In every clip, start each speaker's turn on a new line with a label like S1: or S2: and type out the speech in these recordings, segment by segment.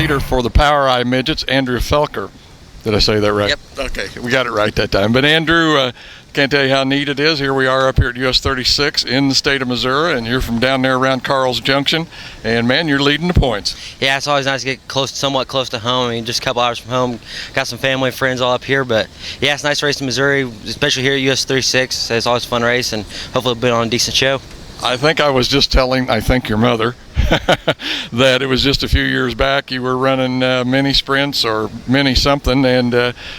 S1: leader for the Power Eye Midgets, Andrew Felker. Did I say that right?
S2: Yep. Okay.
S1: We got it right that time. But Andrew, can't tell you how neat it is. Here we are up here at US 36 in the state of Missouri, and you're from down there around Carl's Junction. And, man, you're leading the points.
S3: Yeah, it's always nice to get somewhat close to home. I mean, just a couple hours from home. Got some family and friends all up here. But, yeah, it's a nice race in Missouri, especially here at US 36. It's always a fun race, and hopefully we'll be on a decent show.
S1: I think I was just telling, I think your mother, that it was just a few years back you were running mini sprints or mini something, and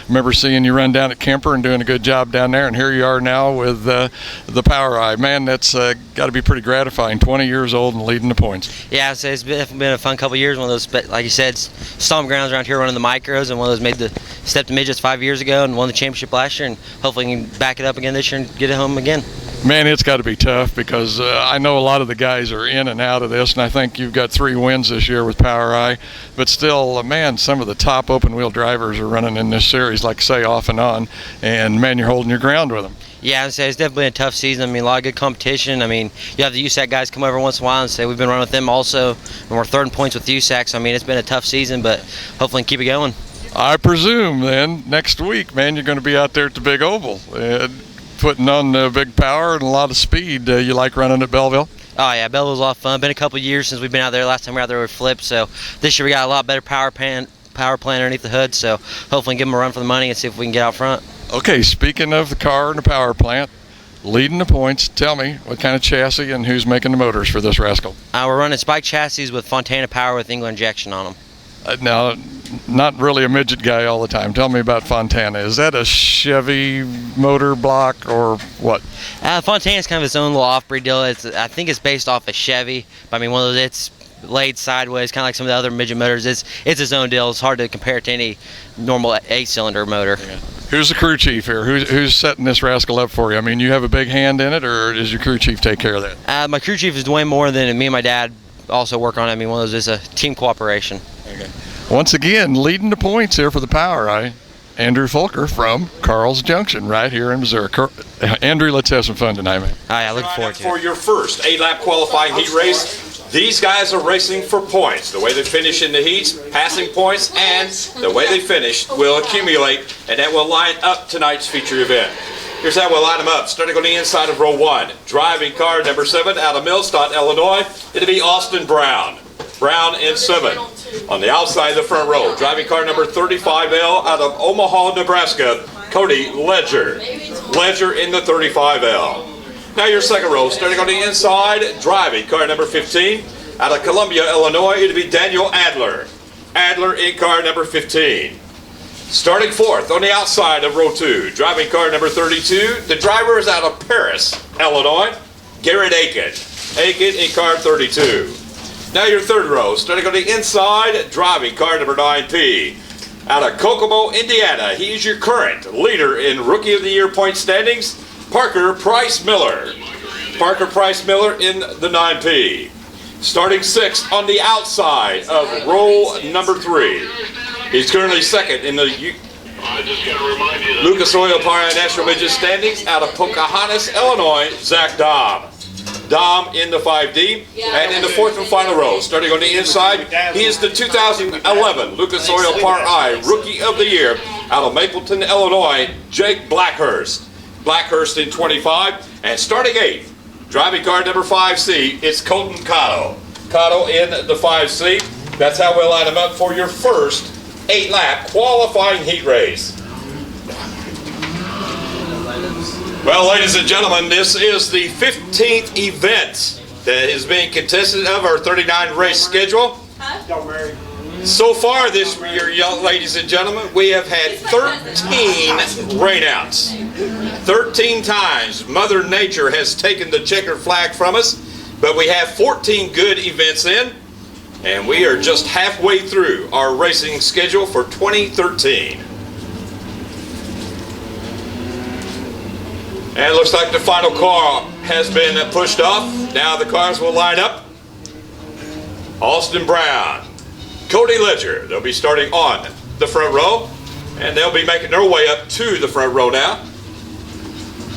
S1: remember seeing you run down at Kemper and doing a good job down there, and here you are now with the Power Eye. Man, that's got to be pretty gratifying, 20 years old and leading the points.
S3: Yeah, it's been a fun couple of years. One of those, like you said, stomping grounds around here running the micros, and one of those made the step to midgets 5 years ago and won the championship last year, and hopefully can back it up again this year and get it home again.
S1: Man, it's got to be tough because I know a lot of the guys are in and out of this, and I think you've got 3 wins this year with Power Eye. But still, man, some of the top open-wheel drivers are running in this series, like I say, off and on. And, man, you're holding your ground with them.
S3: Yeah, I'd say it's definitely been a tough season. I mean, a lot of good competition. I mean, you have the USAC guys come over once in a while and say we've been running with them also, and we're third in points with USAC. So, I mean, it's been a tough season, but hopefully keep it going.
S1: I presume, then, next week, man, you're going to be out there at the Big Oval. Putting on big power and a lot of speed. You like running at Belleville?
S3: Oh, yeah, Belleville's a lot of fun. Been a couple of years since we've been out there. Last time we were out there, we flipped. So this year we got a lot better power plant underneath the hood. So hopefully give them a run for the money and see if we can get out front.
S1: Okay, speaking of the car and the power plant, leading the points, tell me what kind of chassis and who's making the motors for this rascal?
S3: We're running spike chassis with Fontana power with England injection on them.
S1: Now, not really a midget guy all the time. Tell me about Fontana. Is that a Chevy motor block or what?
S3: Fontana's kind of its own little off-breed deal. I think it's based off a Chevy. But, I mean, one of those, it's laid sideways, kind of like some of the other midget motors. It's its own deal. It's hard to compare it to any normal 8-cylinder motor. Yeah.
S1: Who's the crew chief here? Who's setting this rascal up for you? I mean, you have a big hand in it, or does your crew chief take care of that?
S3: My crew chief is way more than me and my dad also work on it. I mean, one of those is a team cooperation.
S1: Okay. Once again, leading the points here for the Power Eye, Andrew Felker from Carl's Junction right here in Missouri. Andrew, let's have some fun tonight, man.
S3: All right, I look forward to it.
S4: For your first 8-lap qualifying heat race, these guys are racing for points. The way they finish in the heats, passing points, and the way they finish will accumulate, and that will line up tonight's feature event. Here's how we'll line them up. Starting on the inside of row 1, driving car number 7 out of Millstadt, Illinois, it'll be Austin Brown. Brown in 7. On the outside of the front row, driving car number 35L out of Omaha, Nebraska, Cody Ledger. Ledger in the 35L. Now your second row, starting on the inside, driving car number 15 out of Columbia, Illinois, it'll be Daniel Adler. Adler in car number 15. Starting fourth on the outside of row 2, driving car number 32, the driver is out of Paris, Illinois, Garrett Aiken. Aiken in car 32. Now your third row, starting on the inside, driving car number 9P. Out of Kokomo, Indiana, he's your current leader in Rookie of the Year point standings, Parker Price Miller. Parker Price Miller in the 9P. Starting sixth on the outside of row number 3. He's currently second in the Lucas Oil Power National Midget standings out of Pocahontas, Illinois, Zach Dahm. Dom in the 5D, and in the fourth and final row, starting on the inside, he is the 2011 Lucas Oil Par I Rookie of the Year out of Mapleton, Illinois, Jake Blackhurst. Blackhurst in 25, and starting 8th, driving car number 5C, it's Colton Cotto. Cotto in the 5C. That's how we'll line them up for your first 8-lap qualifying heat race. Well, ladies and gentlemen, this is the 15th event that is being contested of our 39 race schedule. So far this year, young ladies and gentlemen, we have had 13 rainouts. 13 times Mother Nature has taken the checkered flag from us, but we have 14 good events in, and we are just halfway through our racing schedule for 2013. And it looks like the final car has been pushed off. Now the cars will line up. Austin Brown, Cody Ledger, they'll be starting on the front row, and they'll be making their way up to the front row now.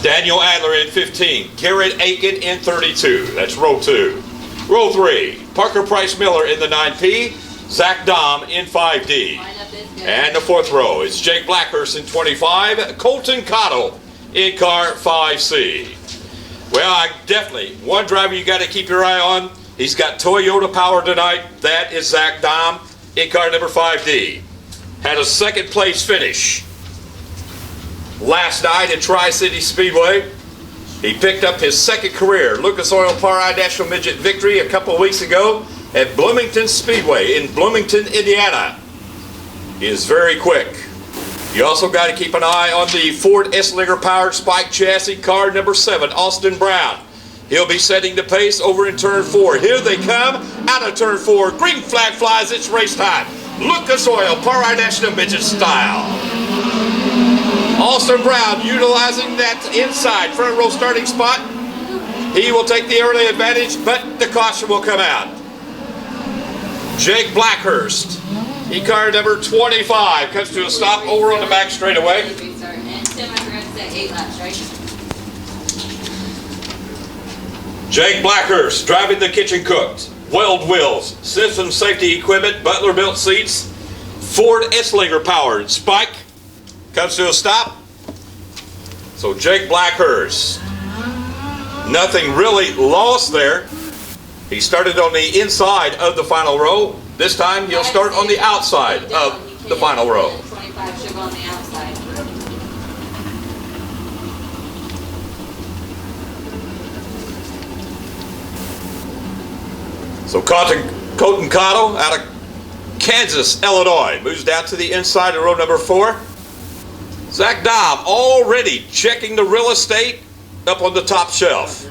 S4: Daniel Adler in 15, Garrett Aiken in 32, that's row 2. Row 3, Parker Price Miller in the 9P, Zach Dahm in 5D. And the fourth row is Jake Blackhurst in 25, Colton Cottle in car 5C. Well, definitely, one driver you got to keep your eye on. He's got Toyota power tonight. That is Zach Dahm in car number 5D. Had a second place finish last night at Tri-City Speedway. He picked up his second career Lucas Oil Par-I National Midget victory a couple of weeks ago at Bloomington Speedway in Bloomington, Indiana. He is very quick. You also got to keep an eye on the Ford Esslinger powered spike chassis car number 7, Austin Brown. He'll be setting the pace over in turn 4. Here they come out of turn 4. Green flag flies, it's race time. Lucas Oil Par-I National Midget style. Austin Brown utilizing that inside front row starting spot. He will take the early advantage, but the caution will come out. Jake Blackhurst, car number 25, comes to a stop over on the back straightaway. Jake Blackhurst driving the kitchen cooked, Weld wheels, Simpson safety equipment, Butler built seats, Ford Esslinger powered spike, comes to a stop. So Jake Blackhurst, nothing really lost there. He started on the inside of the final row. This time he'll start on the outside of the final row.
S2: 25 should go on the outside.
S4: So Colton Cottle out of Kansas, Illinois, moves down to the inside of row number 4. Zach Dahm already checking the real estate up on the top shelf.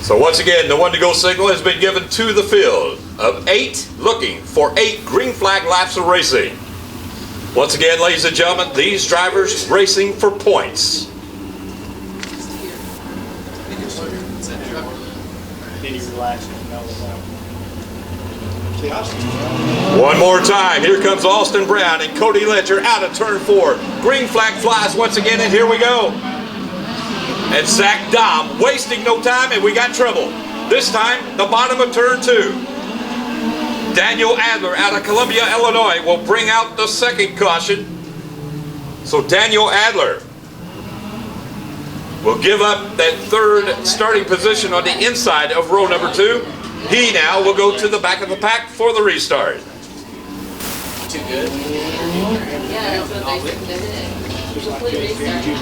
S4: So once again, the one to go signal has been given to the field of 8, looking for 8 green flag laps of racing. Once again, ladies and gentlemen, these drivers racing for points. One more time, here comes Austin Brown and Cody Ledger out of turn 4. Green flag flies once again, and here we go. And Zach Dahm wasting no time, and we got trouble. This time, the bottom of turn 2. Daniel Adler out of Columbia, Illinois will bring out the second caution. So Daniel Adler will give up that third starting position on the inside of row number 2. He now will go to the back of the pack for the restart.
S2: Too good? Yeah, that's what they did. Complete restart.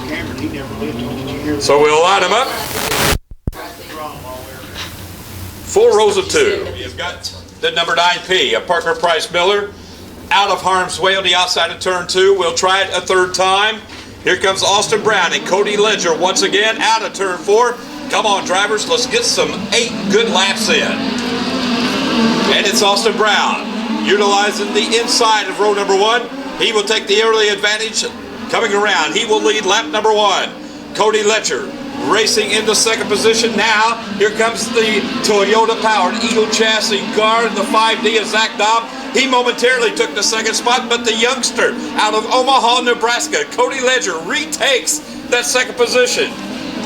S4: So we'll line them up. 4 rows of 2. You've got the number 9P, a Parker Price Miller, out of harm's way on the outside of turn 2. We'll try it a third time. Here comes Austin Brown and Cody Ledger once again out of turn 4. Come on, drivers, let's get some 8 good laps in. And it's Austin Brown utilizing the inside of row number 1. He will take the early advantage coming around. He will lead lap number 1. Cody Ledger racing into second position now. Here comes the Toyota powered Eagle chassis car in the 5D of Zach Dahm. He momentarily took the second spot, but the youngster out of Omaha, Nebraska, Cody Ledger, retakes that second position.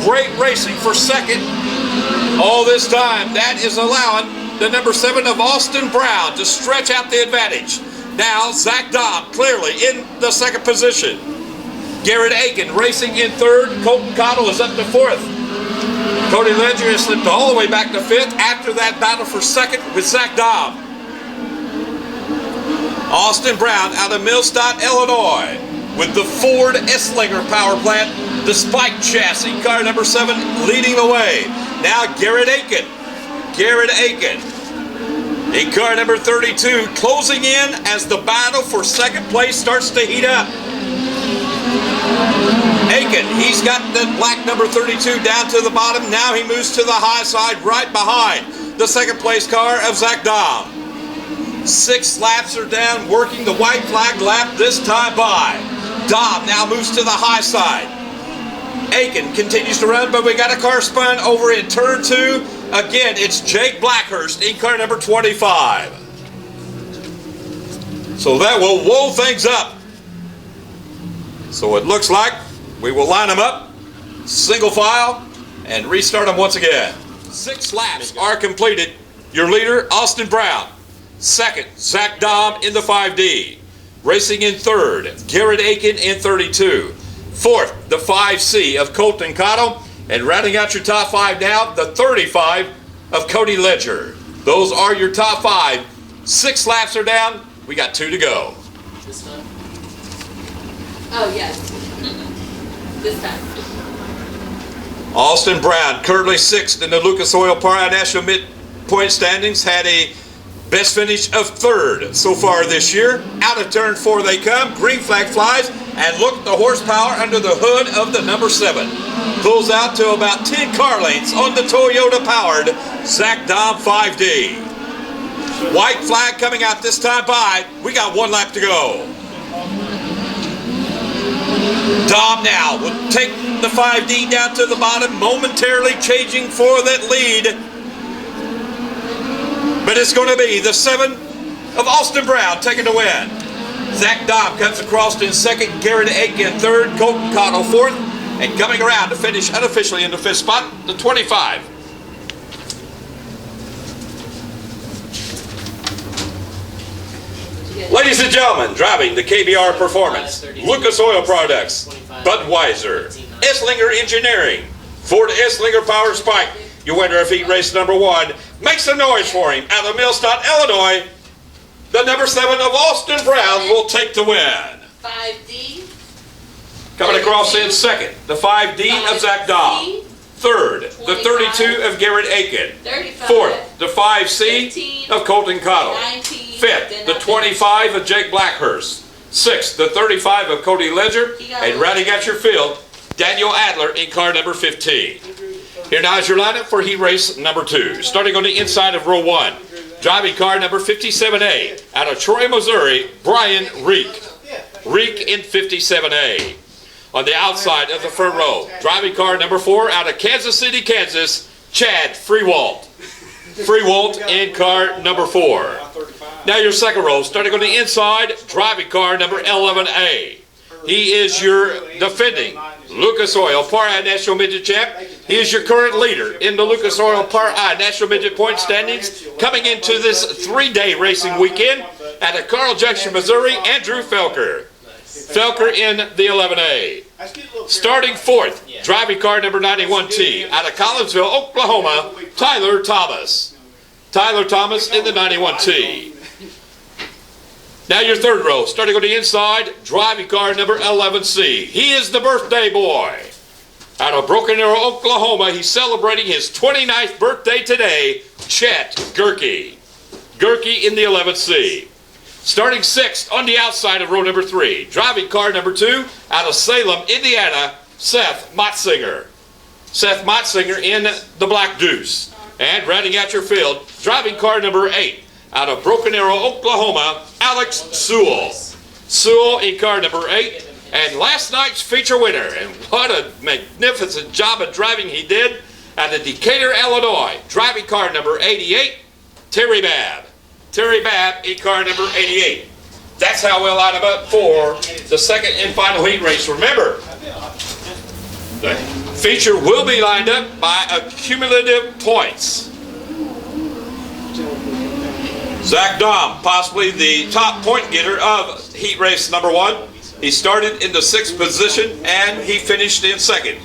S4: Great racing for second all this time. That is allowing the number 7 of Austin Brown to stretch out the advantage. Now Zach Dahm clearly in the second position. Garrett Aiken racing in third. Colton Cottle is up to 4th. Cody Ledger has slipped all the way back to 5th after that battle for second with Zach Dahm. Austin Brown out of Millstadt, Illinois, with the Ford Esslinger power plant, the spike chassis, car number 7 leading the way. Now Garrett Aiken. In car number 32, closing in as the battle for second place starts to heat up. Aiken, he's got the black number 32 down to the bottom. Now he moves to the high side right behind the second place car of Zach Dahm. 6 laps are down, working the white flag lap this time by. Dahm now moves to the high side. Aiken continues to run, but we got a car spun over in turn 2. Again, it's Jake Blackhurst in car number 25. So that will roll things up. So it looks like we will line them up, single file, and restart them once again. 6 laps are completed. Your leader, Austin Brown. Second, Zach Dahm in the 5D. Racing in third, Garrett Aiken in 32. Fourth, the 5C of Colton Cottle. And rounding out your top 5 now, the 35 of Cody Ledger. Those are your top 5. 6 laps are down. We got 2 to go.
S2: This time? Oh, yes. This time.
S4: Austin Brown, currently 6th in the Lucas Oil Park National Midpoint standings, had a best finish of 3rd so far this year. Out of turn 4 they come. Green flag flies, and look at the horsepower under the hood of the number 7. Pulls out to about 10 car lengths on the Toyota-powered Zach Dahm 5D. White flag coming out this time by. We got 1 lap to go. Dahm now will take the 5D down to the bottom, momentarily changing for that lead. But it's going to be the 7 of Austin Brown taking the win. Zach Dahm comes across in 2nd, Garrett Aiken 3rd, Colton Cottle 4th, and coming around to finish unofficially in the 5th spot, the 25. Ladies and gentlemen, driving the KBR Performance, Lucas Oil Products, Budweiser, Esslinger Engineering, Ford Esslinger Power Spike, your winner of heat race number 1. Make some noise for him out of Millstadt, Illinois. The number 7 of Austin Brown will take the win.
S2: 5D.
S4: Coming across in 2nd, the 5D of Zach Dahm. 3rd, the 32 of Garrett Aiken. 4th, the 5C of Colton Cottle. 5th, the 25 of Jake Blackhurst. 6th, the 35 of Cody Ledger. And rounding out your field, Daniel Adler in car number 15. Here now is your lineup for heat race number 2. Starting on the inside of row 1. Driving car number 57A out of Troy, Missouri, Brian Reek. Reek in 57A. On the outside of the front row, driving car number 4 out of Kansas City, Kansas, Chad Freewalt. Freewalt in car number 4. Now your second row, starting on the inside, driving car number 11A. He is your defending Lucas Oil Par-I National Midget Champ. He is your current leader in the Lucas Oil Par-I National Midget Point standings. Coming into this 3-day racing weekend at a Carl Junction, Missouri, Andrew Felker. Felker in the 11A. Starting 4th, driving car number 91T out of Collinsville, Oklahoma, Tyler Thomas. Tyler Thomas in the 91T. Now your third row, starting on the inside, driving car number 11C. He is the birthday boy. Out of Broken Arrow, Oklahoma, he's celebrating his 29th birthday today, Chet Gerke. Gerke in the 11C. Starting 6th on the outside of row number 3, driving car number 2 out of Salem, Indiana, Seth Motzinger. Seth Motzinger in the Black Deuce. And rounding out your field, driving car number 8 out of Broken Arrow, Oklahoma, Alex Sewell. Sewell in car number 8. And last night's feature winner, and what a magnificent job of driving he did, out of Decatur, Illinois, driving car number 88, Terry Babb. Terry Babb in car number 88. That's how we'll line them up for the second and final heat race. Remember, the feature will be lined up by accumulative points. Zach Dahm, possibly the top point getter of heat race number 1. He started in the 6th position and he finished in 2nd.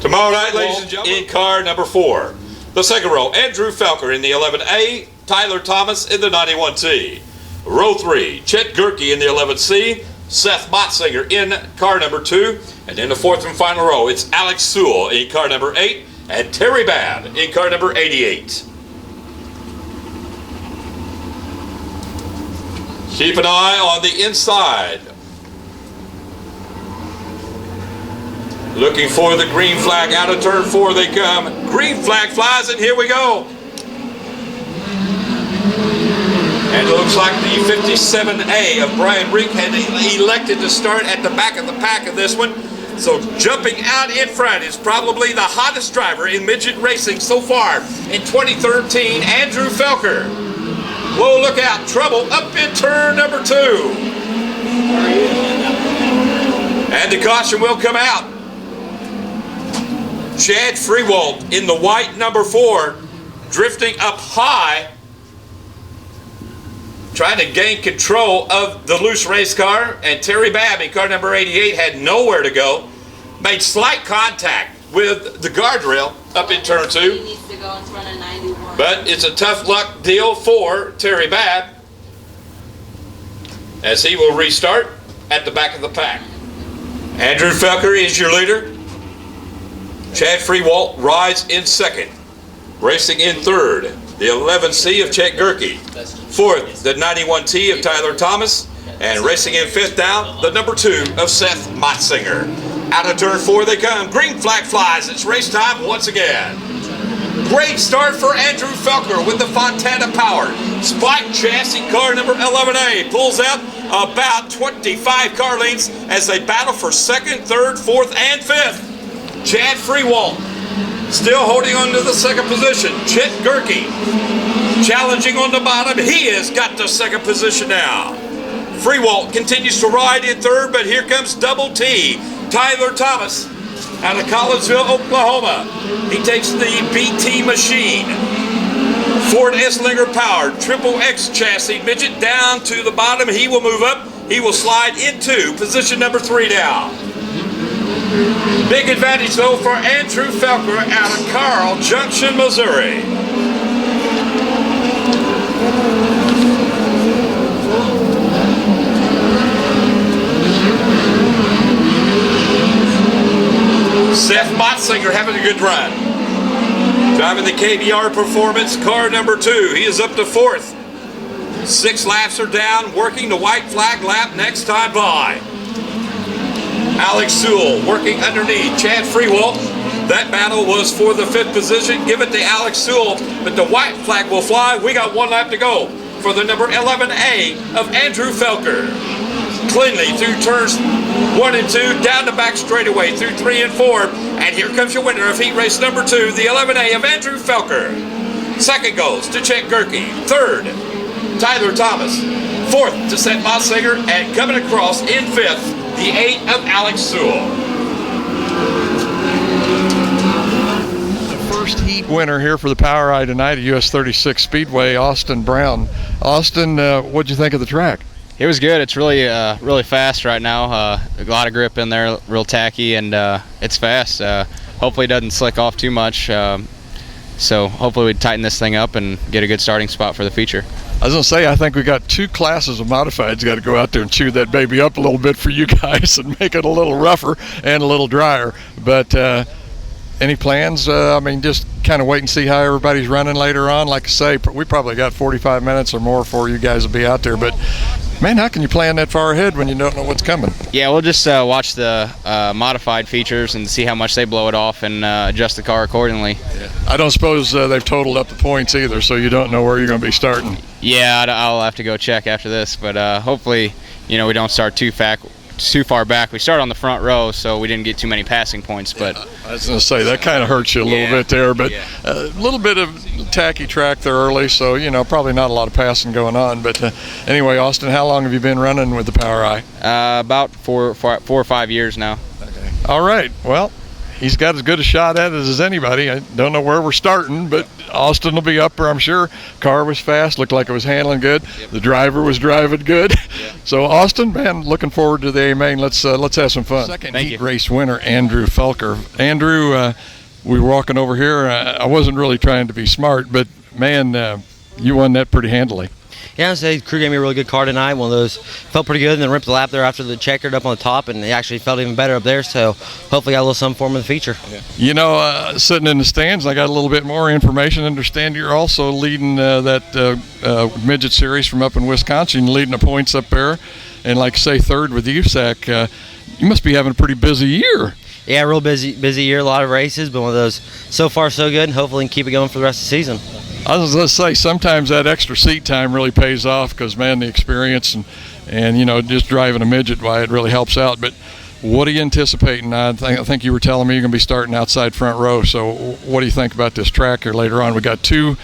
S4: Tomorrow night, ladies and gentlemen, in car number 4. The second row, Andrew Felker in the 11A, Tyler Thomas in the 91T. Row 3, Chet Gerke in the 11C, Seth Motzinger in car number 2. And in the 4th and final row, it's Alex Sewell in car number 8 and Terry Babb in car number 88. Keep an eye on the inside. Looking for the green flag. Out of turn 4 they come. Green flag flies, and here we go. And it looks like the 57A of Brian Reek had elected to start at the back of the pack of this one. So jumping out in front is probably the hottest driver in midget racing so far in 2013, Andrew Felker. Whoa, look out, trouble up in turn number 2. And the caution will come out. Chad Freewalt in the white number 4, drifting up high, trying to gain control of the loose race car, and Terry Babb in car number 88 had nowhere to go. Made slight contact with the guardrail up in turn 2.
S2: He needs to go in front of 91.
S4: But it's a tough luck deal for Terry Babb, as he will restart at the back of the pack. Andrew Felker is your leader. Chad Freewalt rides in second. Racing in third, the 11C of Chet Gerke. Fourth, the 91T of Tyler Thomas. And racing in fifth down, the number 2 of Seth Motzinger. Out of turn 4 they come. Green flag flies. It's race time once again. Great start for Andrew Felker with the Fontana powered spike chassis car number 11A. Pulls out about 25 car lengths as they battle for second, third, fourth, and fifth. Chad Freewalt still holding on to the second position. Chet Gerke challenging on the bottom. He has got the second position now. Freewalt continues to ride in third, but here comes Double T, Tyler Thomas, out of Collinsville, Oklahoma. He takes the BT machine. Ford Esslinger powered Triple X chassis midget down to the bottom. He will move up. He will slide into position number 3 now. Big advantage though for Andrew Felker out of Carl Junction, Missouri. Seth Motzinger having a good run. Driving the KBR Performance car number 2. He is up to 4th. 6 laps are down, working the white flag lap next time by. Alex Sewell working underneath Chad Freewalt. That battle was for the 5th position. Give it to Alex Sewell, but the white flag will fly. We got 1 lap to go for the number 11A of Andrew Felker. Cleanly through turns 1 and 2, down the back straightaway through 3 and 4. And here comes your winner of heat race number 2, the 11A of Andrew Felker. Second goes to Chet Gerke. Third, Tyler Thomas. Fourth to Seth Motzinger, and coming across in 5th, the 8 of Alex Sewell.
S1: The first heat winner here for the Power Eye tonight at US 36 Speedway, Austin Brown. Austin, what'd you think of the track?
S5: It was good. It's really really fast right now. A lot of grip in there, real tacky, and it's fast. Hopefully it doesn't slick off too much. So hopefully we tighten this thing up and get a good starting spot for the feature.
S1: I was going to say, I think we got 2 classes of modifieds got to go out there and chew that baby up a little bit for you guys and make it a little rougher and a little drier. But any plans? I mean, just kind of wait and see how everybody's running later on. Like I say, we probably got 45 minutes or more for you guys to be out there. But, man, how can you plan that far ahead when you don't know what's coming?
S5: Yeah, we'll just watch the modified features and see how much they blow it off and adjust the car accordingly.
S1: Yeah. I don't suppose they've totaled up the points either, so you don't know where you're going to be starting.
S5: Yeah, I'll have to go check after this, but hopefully, we don't start too far back. We started on the front row, so we didn't get too many passing points. But
S1: I was going to say, that kind of hurts you a little bit there, but a little bit of tacky track there early, so probably not a lot of passing going on. But anyway, Austin, how long have you been running with the Power Eye?
S5: About four or 5 years now.
S1: Okay. All right. Well, he's got as good a shot at it as anybody. I don't know where we're starting, but Austin will be up there, I'm sure. Car was fast, looked like it was handling good.
S5: Yep.
S1: The driver was driving good.
S5: Yep.
S1: So Austin, man, looking forward to the A-Main. Let's have some fun. Second heat race winner, Andrew Felker. Andrew, we were walking over here. I wasn't really trying to be smart, but man, you won that pretty handily.
S3: Yeah, I'd say the crew gave me a really good car tonight. One of those felt pretty good, and then ripped the lap there after the checkered up on the top, and it actually felt even better up there. So hopefully got a little some form of the feature.
S1: Yeah. Sitting in the stands, I got a little bit more information. I understand you're also leading that midget series from up in Wisconsin, leading the points up there, and like say third with USAC. You must be having a pretty busy year.
S3: Yeah, real busy year, a lot of races, but one of those so far so good, and hopefully can keep it going for the rest of the season.
S1: I was going to say, sometimes that extra seat time really pays off because, man, the experience and just driving a midget, why it really helps out. But what are you anticipating? I think you were telling me you're going to be starting outside front row. So what do you think about this track here later on? We got 2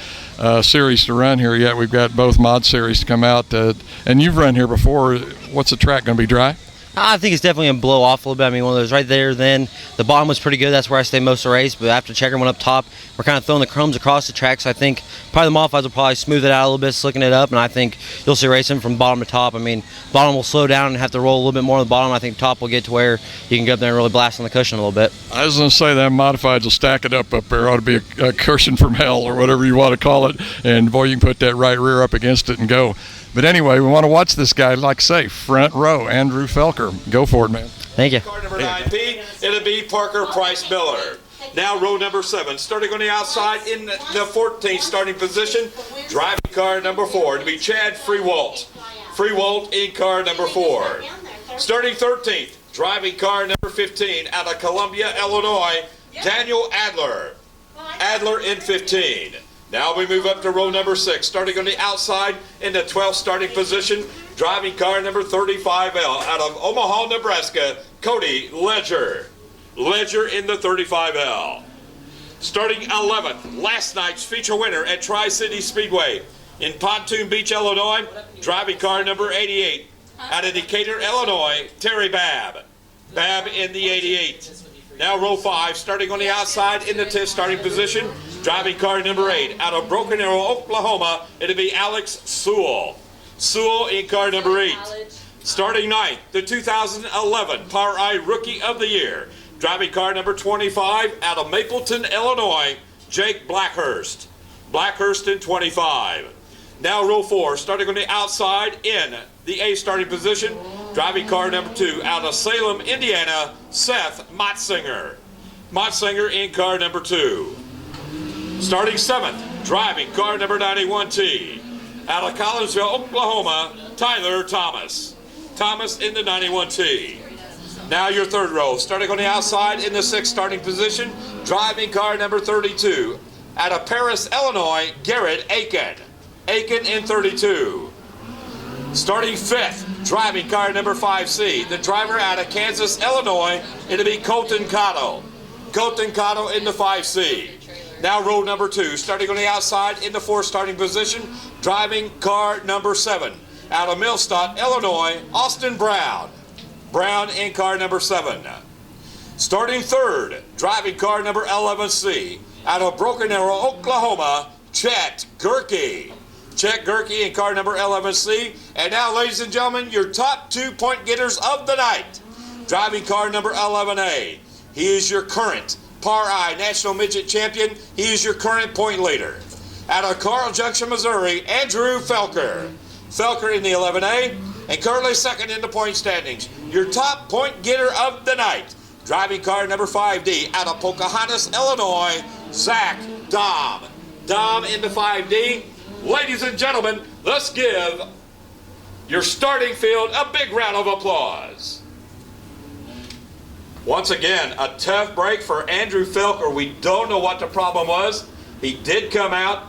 S1: series to run here yet. We've got both mod series to come out. And you've run here before. What's the track going to be, dry?
S3: I think it's definitely going to blow off a little bit. I mean, one of those right there, then the bottom was pretty good. That's where I stayed most of the race. But after checking one up top, we're kind of throwing the crumbs across the track. So I think probably the modifieds will probably smooth it out a little bit, slicking it up. And I think you'll see racing from bottom to top. I mean, bottom will slow down and have to roll a little bit more on the bottom. I think top will get to where you can go up there and really blast on the cushion a little bit.
S1: I was going to say that modifieds will stack it up there. Ought to be a cushion from hell or whatever you want to call it. And, boy, you can put that right rear up against it and go. But anyway, we want to watch this guy, like say, front row, Andrew Felker. Go for it, man.
S3: Thank you.
S4: Car number 9P, it'll be Parker Price Miller. Now row number 7, starting on the outside in the 14th starting position, driving car number 4, it'll be Chad Freewalt. Freewalt in car number 4. Starting 13th, driving car number 15 out of Columbia, Illinois, Daniel Adler. Adler in 15. Now we move up to row number 6, starting on the outside in the 12th starting position, driving car number 35L out of Omaha, Nebraska, Cody Ledger. Ledger in the 35L. Starting 11th, last night's feature winner at Tri-City Speedway in Pontoon Beach, Illinois, driving car number 88 out of Decatur, Illinois, Terry Babb. Babb in the 88. Now row 5, starting on the outside in the 10th starting position, driving car number 8 out of Broken Arrow, Oklahoma, it'll be Alex Sewell. Sewell in car number 8. Starting 9th, the 2011 Power I Rookie of the Year, driving car number 25 out of Mapleton, Illinois, Jake Blackhurst. Blackhurst in 25. Now row 4, starting on the outside in the 8th starting position, driving car number 2 out of Salem, Indiana, Seth Motzinger. Motzinger in car number 2. Starting 7th, driving car number 91T out of Collinsville, Oklahoma, Tyler Thomas. Thomas in the 91T. Now your third row, starting on the outside in the 6th starting position, driving car number 32 out of Paris, Illinois, Garrett Aiken. Aiken in 32. Starting 5th, driving car number 5C, the driver out of Kansas, Illinois, it'll be Colton Cotto. Colton Cotto in the 5C. Now row number 2, starting on the outside in the 4th starting position, driving car number 7, out of Millstadt, Illinois, Austin Brown. Brown in car number 7. Starting 3rd, driving car number 11C, out of Broken Arrow, Oklahoma, Chet Gerke. Chet Gerke in car number 11C. And now, ladies and gentlemen, your top 2 point getters of the night. Driving car number 11A. He is your current Par I National Midget Champion. He is your current point leader. Out of Carl Junction, Missouri, Andrew Felker. Felker in the 11A. And currently second in the point standings. Your top point getter of the night. Driving car number 5D out of Pocahontas, Illinois, Zach Dom. Dom in the 5D. Ladies and gentlemen, let's give your starting field a big round of applause. Once again, a tough break for Andrew Felker. We don't know what the problem was. He did come out.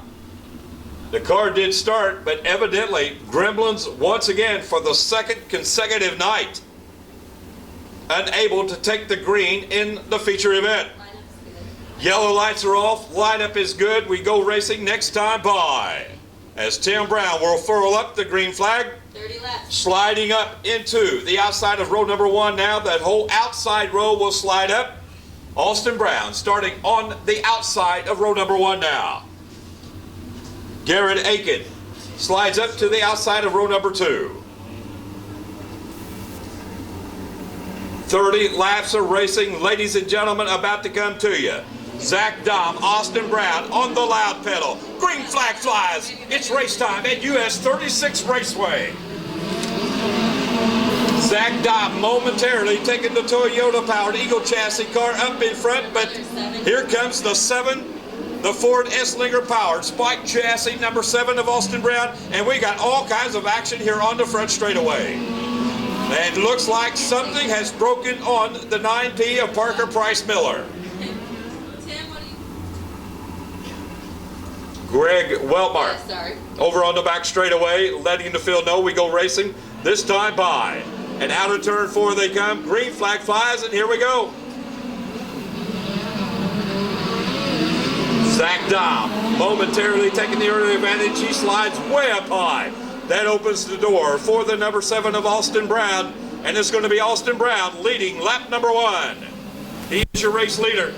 S4: The car did start, but evidently Gremlins once again for the 2nd consecutive night unable to take the green in the feature event. Yellow lights are off, lineup is good, we go racing next time by. As Tim Brown will furl up the green flag,
S2: 30 left.
S4: Sliding up into the outside of row number 1 now, that whole outside row will slide up. Austin Brown starting on the outside of row number 1 now. Garrett Aiken slides up to the outside of row number 2. 30 laps of racing, ladies and gentlemen, about to come to you. Zach Dom, Austin Brown on the loud pedal. Green flag flies. It's race time at US 36 Raceway. Zach Dom momentarily taking the Toyota-powered Eagle chassis car up in front, but here comes the 7. The Ford Esslinger-powered Spike chassis, number 7 of Austin Brown, and we got all kinds of action here on the front straightaway. And looks like something has broken on the 9P of Parker Price Miller.
S2: Tim, what do you...
S4: Greg Weltmar
S2: Sorry.
S4: over on the back straightaway, letting the field know we go racing. This time by. And out of turn 4 they come. Green flag flies, and here we go. Zach Dom momentarily taking the early advantage. He slides way up high. That opens the door for the number 7 of Austin Brown, and it's going to be Austin Brown leading lap number 1. He is your race leader.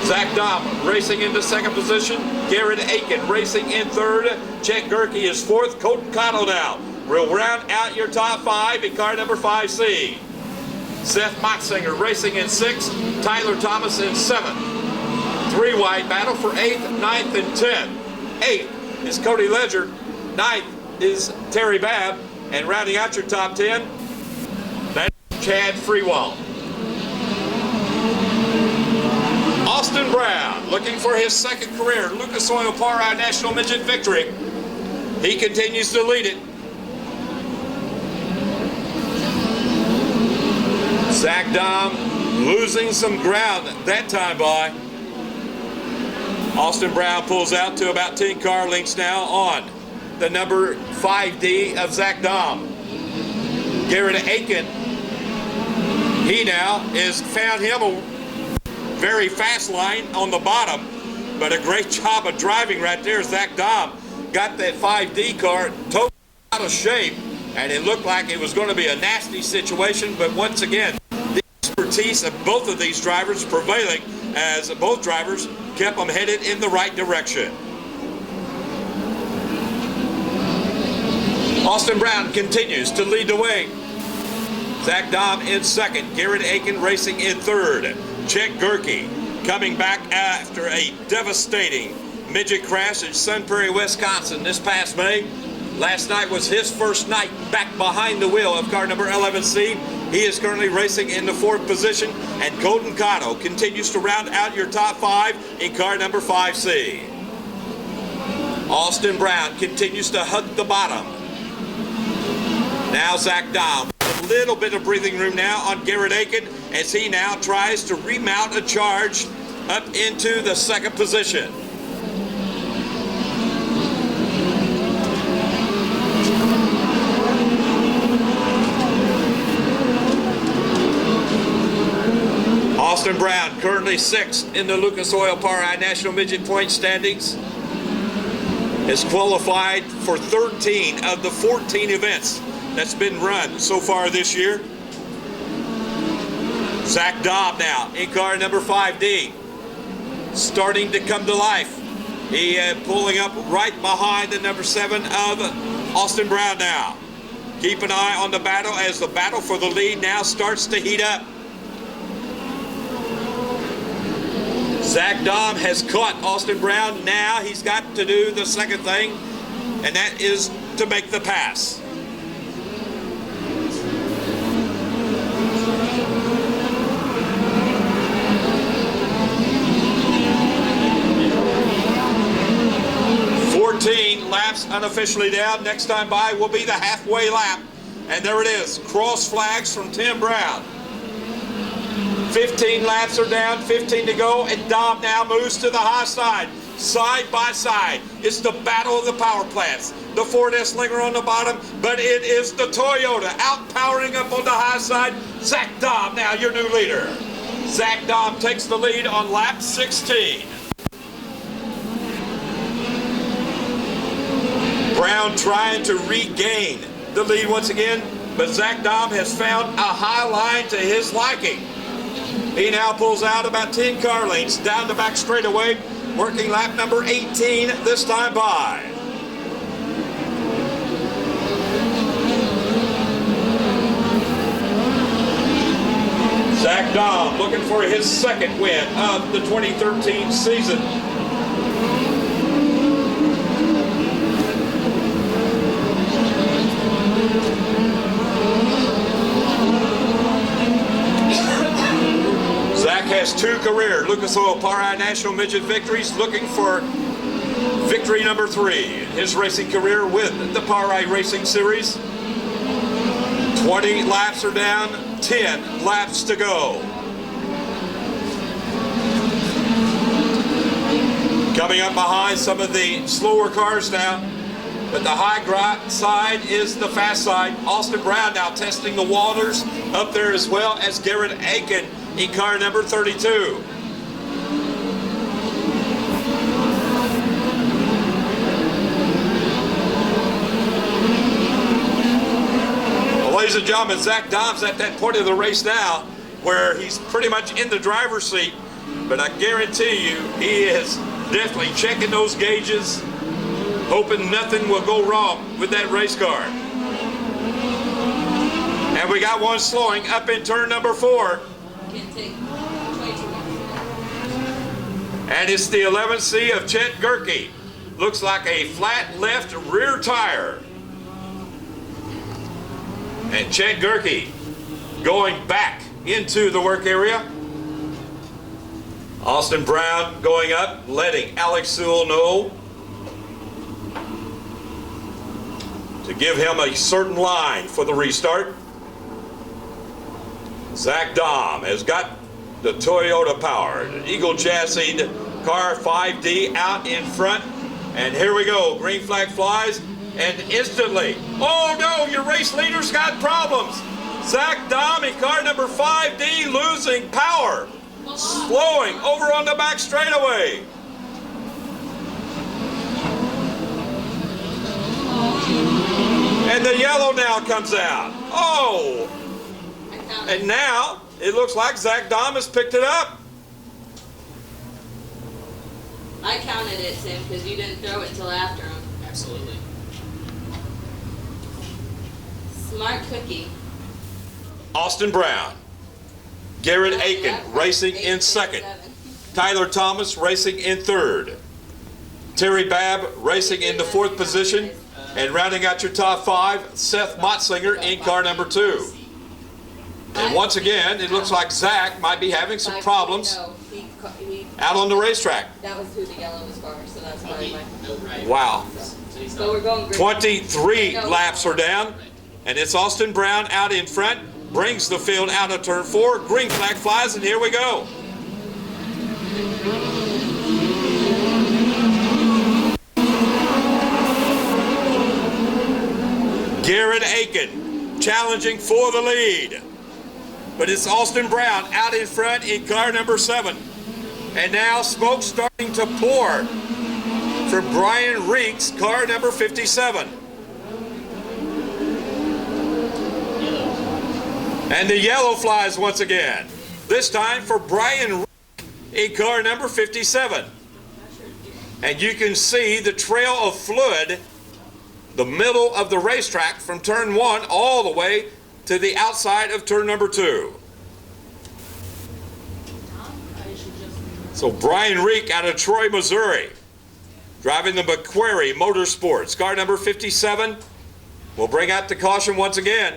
S4: Zach Dahm racing into second position. Garrett Aiken racing in third. Chet Gerke is fourth. Colton Cotto now will round out your top 5 in car number 5C. Seth Moxinger racing in 6th. Tyler Thomas in 7th. 3 wide battle for 8th, 9th, and 10th. 8th is Cody Ledger. 9th is Terry Babb. And rounding out your top 10, that's Chad Freewall. Austin Brown looking for his second career Lucas Oil Par National Midget victory. He continues to lead it. Zach Dahm losing some ground that time by. Austin Brown pulls out to about 10 car lengths now on the number 5D of Zach Dahm. Garrett Aiken, he now has found him a very fast line on the bottom, but a great job of driving right there. Zach Dahm got that 5D car totally out of shape, and it looked like it was going to be a nasty situation, but once again, the expertise of both of these drivers prevailing as both drivers kept them headed in the right direction. Austin Brown continues to lead the way. Zach Dahm in second. Garrett Aiken racing in third. Chet Gerke coming back after a devastating midget crash in Sun Prairie, Wisconsin this past May. Last night was his first night back behind the wheel of car number 11C. He is currently racing in the 4th position, and Colton Cotto continues to round out your top 5 in car number 5C. Austin Brown continues to hug the bottom. Now Zach Dahm, a little bit of breathing room now on Garrett Aiken as he now tries to remount a charge up into the 2nd position. Austin Brown currently 6th in the Lucas Oil Par National Midget Point standings. Has qualified for 13 of the 14 events that's been run so far this year. Zach Dahm now in car number 5D, starting to come to life. He pulling up right behind the number 7 of Austin Brown now. Keep an eye on the battle as the battle for the lead now starts to heat up. Zach Dahm has caught Austin Brown. Now he's got to do the second thing, and that is to make the pass. Laps unofficially down. Next time by will be the halfway lap. And there it is. Cross flags from Tim Brown. 15 laps are down, 15 to go, and Dahm now moves to the high side. Side by side. It's the battle of the power plants. The Ford S-Slinger on the bottom, but it is the Toyota outpowering up on the high side. Zach Dahm now your new leader. Zach Dahm takes the lead on lap 16. Brown trying to regain the lead once again, but Zach Dahm has found a high line to his liking. He now pulls out about 10 car lengths down the back straightaway, working lap number 18 this time by. Zach Dahm looking for his second win of the 2013 season. Zach has 2 career Lucas Oil Par National Midget victories, looking for victory number 3 in his racing career with the Par Racing Series. 20 laps are down, 10 laps to go. Coming up behind some of the slower cars now, but the high side is the fast side. Austin Brown now testing the waters up there, as well as Garrett Aiken in car number 32. and gentlemen, Zach Dobbs at that point of the race now where he's pretty much in the driver's seat, but I guarantee you he is definitely checking those gauges, hoping nothing will go wrong with that race car. And we got one slowing up in turn number 4.
S2: Can't take 22
S4: And it's the 11C of Chet Gerke. Looks like a flat left rear tire. And Chet Gerke going back into the work area. Austin Brown going up, letting Alex Sewell know to give him a certain line for the restart. Zach Dom has got the Toyota powered Eagle chassis car 5D out in front. And here we go, green flag flies, and instantly, oh no, your race leader's got problems. Zach Dom in car number 5D losing power, slowing over on the back straightaway. And the yellow now comes out. Oh, and now it looks like Zach Dom has picked it up.
S2: I counted it, Tim, because you didn't throw it till after him.
S6: Absolutely.
S2: Smart cookie.
S4: Austin Brown, Garrett Aiken racing in second, Tyler Thomas racing in third, Terry Babb racing in the 4th position, and rounding out your top 5, Seth Motzlinger in car number 2. And once again, it looks like Zach might be having some problems out on the racetrack.
S2: That was who the yellow was for, so that's probably why.
S4: Wow.
S2: So we're going green.
S4: 23 laps are down, and it's Austin Brown out in front, brings the field out of turn 4, green flag flies, and here we go. Garrett Aiken challenging for the lead. But it's Austin Brown out in front in car number 7. And now smoke starting to pour for Brian Rink's car number 57. And the yellow flies once again. This time for Brian Rink in car number 57. And you can see the trail of fluid, the middle of the racetrack from turn 1 all the way to the outside of turn number 2. So Brian Reek out of Troy, Missouri, driving the McQuarrie Motorsports, car number 57, will bring out the caution once again.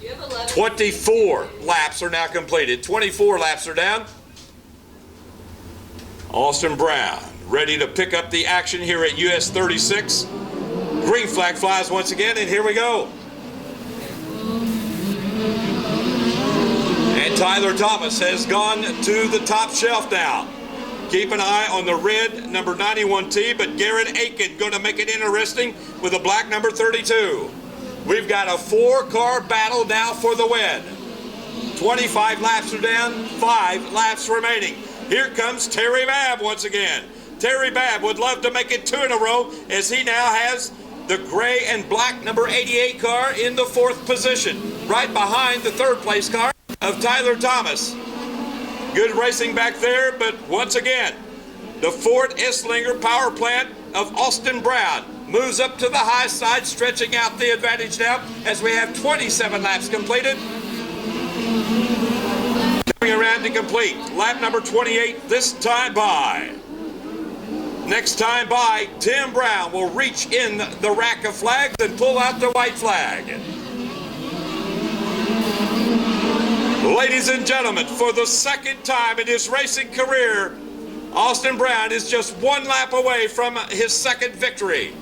S2: You have 11.
S4: 24 laps are now completed. 24 laps are down. Austin Brown ready to pick up the action here at US 36. Green flag flies once again, and here we go. And Tyler Thomas has gone to the top shelf now. Keep an eye on the red number 91T, but Garrett Aiken going to make it interesting with a black number 32. We've got a 4-car battle now for the win. 25 laps are down, 5 laps remaining. Here comes Terry Babb once again. Terry Babb would love to make it 2 in a row as he now has the gray and black number 88 car in the 4th position, right behind the 3rd place car of Tyler Thomas. Good racing back there, but once again, the Ford Esslinger power plant of Austin Brown moves up to the high side, stretching out the advantage now as we have 27 laps completed. Coming around to complete lap number 28, this time by. Next time by, Tim Brown will reach in the rack of flags and pull out the white flag. Ladies and gentlemen, for the 2nd time in his racing career, Austin Brown is just 1 lap away from his 2nd victory.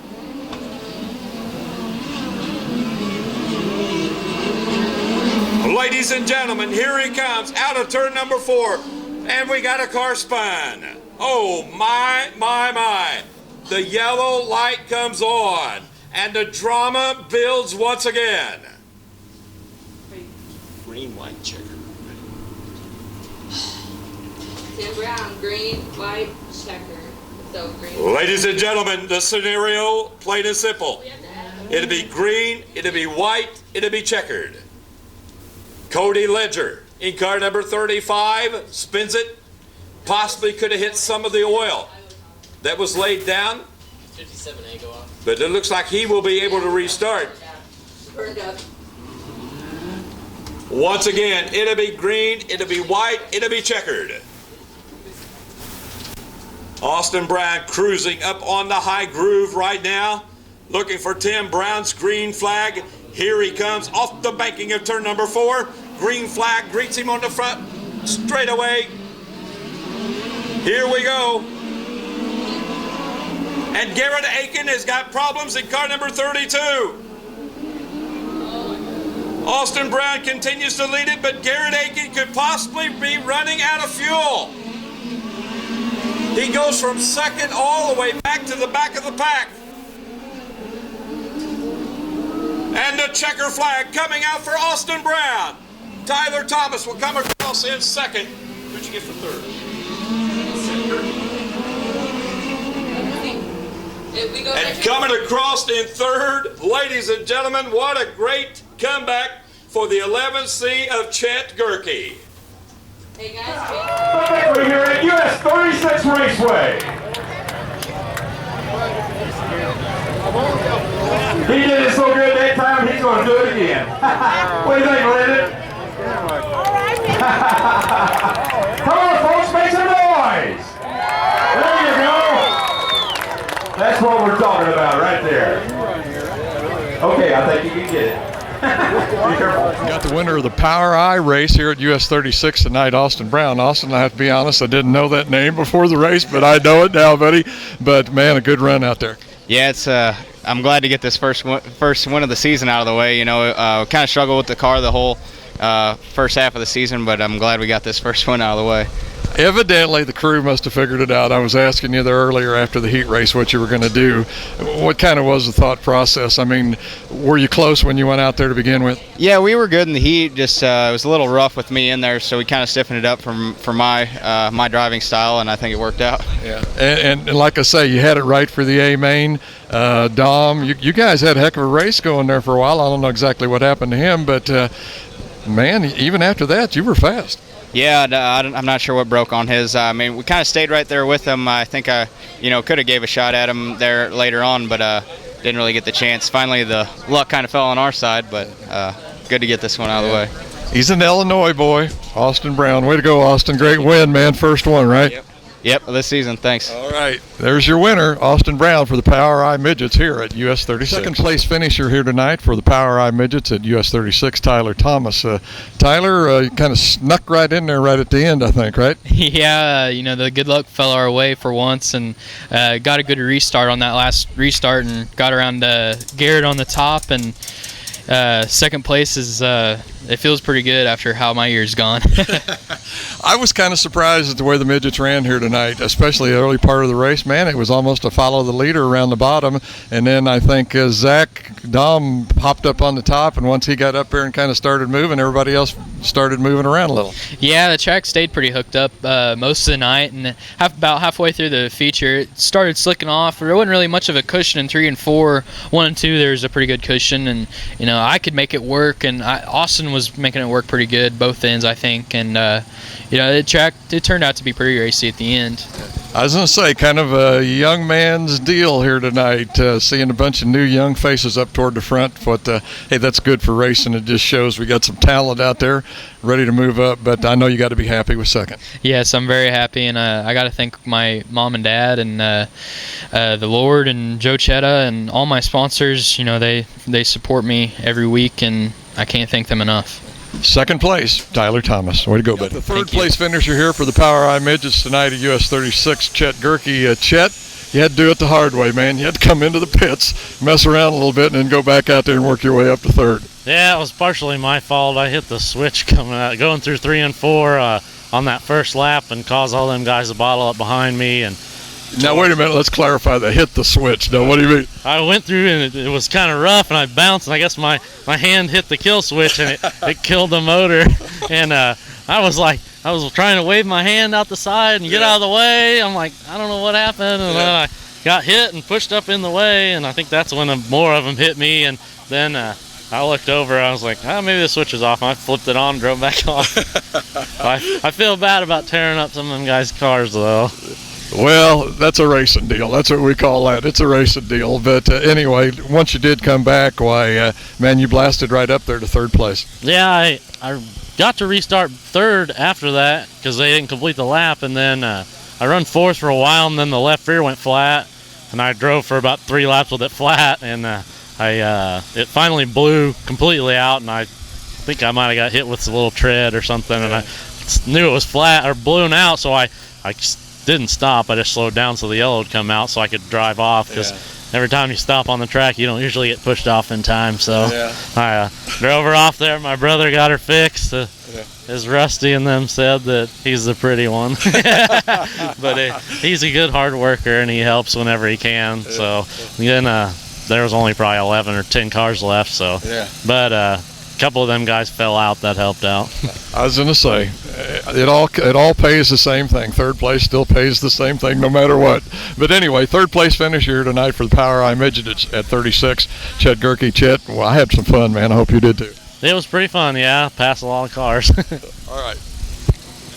S4: Ladies and gentlemen, here he comes out of turn number 4, and we got a car spun. Oh my, my, my. The yellow light comes on, and the drama builds once again.
S6: Green, white, checker.
S2: Tim Brown, green, white, checker. So green.
S4: Ladies and gentlemen, the scenario plain and simple.
S2: We have to add them.
S4: It'll be green, it'll be white, it'll be checkered. Cody Ledger in car number 35 spins it. Possibly could have hit some of the oil that was laid down.
S3: 57A go off.
S4: But it looks like he will be able to restart.
S2: Burned up.
S4: Once again, it'll be green, it'll be white, it'll be checkered. Austin Brown cruising up on the high groove right now, looking for Tim Brown's green flag. Here he comes off the banking of turn number 4. Green flag greets him on the front straight away. Here we go. And Garrett Aiken has got problems in car number 32. Austin Brown continues to lead it, but Garrett Aiken could possibly be running out of fuel. He goes from second all the way back to the back of the pack. And the checker flag coming out for Austin Brown. Tyler Thomas will come across in second. Who'd you get for third? And coming across in third, ladies and gentlemen, what a great comeback for the 11C of Chet Gerke.
S2: Hey guys,
S6: We're here at US 36 Raceway. He did it so good that time, he's going to do it again. What do you think, Landon? Come on, folks, make some noise. There you go. That's what we're talking about right there. Okay, I think you can get it.
S1: We got the winner of the Power Eye race here at US 36 tonight, Austin Brown. Austin, I have to be honest, I didn't know that name before the race, but I know it now, buddy. But, man, a good run out there.
S5: Yeah, it's I'm glad to get this first win of the season out of the way. You know, kind of struggled with the car the whole first half of the season, but I'm glad we got this first one out of the way.
S1: Evidently, the crew must have figured it out. I was asking you there earlier after the heat race what you were going to do. What kind of was the thought process? I mean, were you close when you went out there to begin with?
S5: Yeah, we were good in the heat. Just it was a little rough with me in there, so we kind of stiffened it up for my driving style, and I think it worked out.
S1: Yeah, and like I say, you had it right for the A main. Dom, you guys had a heck of a race going there for a while. I don't know exactly what happened to him, but man, even after that, you were fast.
S5: Yeah, I'm not sure what broke on his. I mean, we kind of stayed right there with him. I think I, could have gave a shot at him there later on, but didn't really get the chance. Finally, the luck kind of fell on our side, but good to get this one out of the way.
S1: He's an Illinois boy, Austin Brown. Way to go, Austin. Great win, man. First one, right?
S5: Yep, this season. Thanks.
S1: All right. There's your winner, Austin Brown, for the Power Eye Midgets here at US 36. Second place finisher here tonight for the Power Eye Midgets at US 36, Tyler Thomas. Tyler kind of snuck right in there right at the end, I think, right?
S7: Yeah, the good luck fell our way for once, and got a good restart on that last restart and got around Garrett on the top, and second place is it feels pretty good after how my year's gone.
S1: I was kind of surprised at the way the Midgets ran here tonight, especially the early part of the race. Man, it was almost a follow the leader around the bottom, and then I think Zach Dom popped up on the top, and once he got up there and kind of started moving, everybody else started moving around a little.
S7: Yeah, the track stayed pretty hooked up most of the night, and about halfway through the feature, it started slicking off. There wasn't really much of a cushion in 3 and 4. 1 and 2, there's a pretty good cushion, and I could make it work, and Austin was making it work pretty good, both ends, I think, and it turned out to be pretty racy at the end.
S1: I was going to say, kind of a young man's deal here tonight, seeing a bunch of new young faces up toward the front. But, hey, that's good for racing. It just shows we got some talent out there ready to move up. But I know you got to be happy with second.
S7: Yes, I'm very happy, and I got to thank my mom and dad and the Lord and Joe Chetta and all my sponsors. They support me every week, and I can't thank them enough.
S1: Second place, Tyler Thomas. Way to go, buddy. The third place finisher here for the Power Eye Midgets tonight at US 36, Chet Gerke. Chet, you had to do it the hard way, man. You had to come into the pits, mess around a little bit, and then go back out there and work your way up to third.
S8: Yeah, it was partially my fault. I hit the switch going through 3 and 4 on that first lap and caused all them guys to bottle up behind me. And
S1: now, wait a minute. Let's clarify that. Hit the switch. Now, what do you mean? I
S8: went through, and it was kind of rough, and I bounced, and I guess my hand hit the kill switch, and it killed the motor. And I was trying to wave my hand out the side and get out of the way. I'm like, I don't know what happened. And then I got hit and pushed up in the way, and I think that's when more of them hit me. And then I looked over. I was like, oh, maybe the switch is off. I flipped it on, drove back on. I feel bad about tearing up some of them guys' cars, though.
S1: Well, that's a racing deal. That's what we call that. It's a racing deal. But anyway, once you did come back, why, man, you blasted right up there to third place.
S8: Yeah, I got to restart third after that because they didn't complete the lap, and then I run fourth for a while, and then the left rear went flat, and I drove for about 3 laps with it flat, and it finally blew completely out, and I think I might have got hit with a little tread or something, and I knew it was flat or blown out, so I didn't stop. I just slowed down so the yellow would come out so I could drive off, because every time you stop on the track, you don't usually get pushed off in time. So I drove her off there. My brother got her fixed. As Rusty and them said, that he's the pretty one. But he's a good hard worker, and he helps whenever he can. So then there was only probably 11 or 10 cars left. So, but a couple of them guys fell out. That helped out.
S1: I was going to say, it all pays the same thing. Third place still pays the same thing no matter what. But anyway, third place finish here tonight for the Power Eye Midget at 36. Chet Gerke. Chet, well, I had some fun, man. I hope you did too.
S8: It was pretty fun, yeah. Passed a lot of cars.
S1: All right.